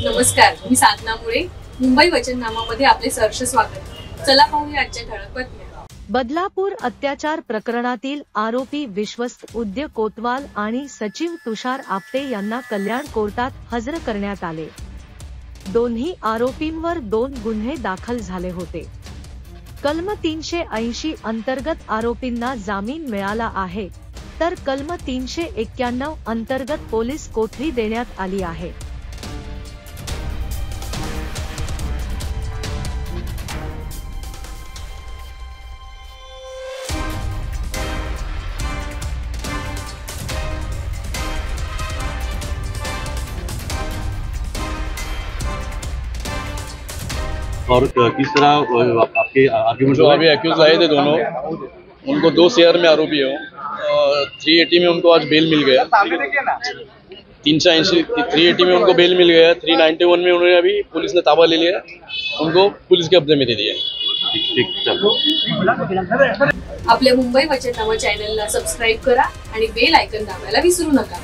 नमस्कार, मी साधना मुळे. मुंबई वचननामामध्ये आपले सहर्ष स्वागत. चला पाहूया आजच्या ठळक बातम्या. बदलापूर अत्याचार प्रकरणातील आरोपी विश्वस्त उद्य कोतवाल आणि सचिव तुषार आपटे यांना कल्याण कोर्टात हजर करण्यात आले. दोन्ही आरोपींवर 2 गुन्हे दाखल झाले होते. कलम 380 अंतर्गत आरोपींना जामीन मिळाला आहे, तर कलम 391 अंतर्गत पोलीस कोठडी देण्यात आली आहे. और किस तरह आपके आर्ग्यूमेंट जो अभी एक्यूज आए थे दोनों, उनको 2 CR में आरोपी हो. 380 में उनको आज बेल मिल गया. 380 380 में उनको बेल मिल गया. 391 में उन्होंने अभी पुलिस ने ताबा ले लिया, उनको पुलिस के कब्जे में दे दिया. आपल्या मुंबई वचननामा चॅनलला सबस्क्राईब करा आणि बेल आयकॉन दाबायला विसरू नका.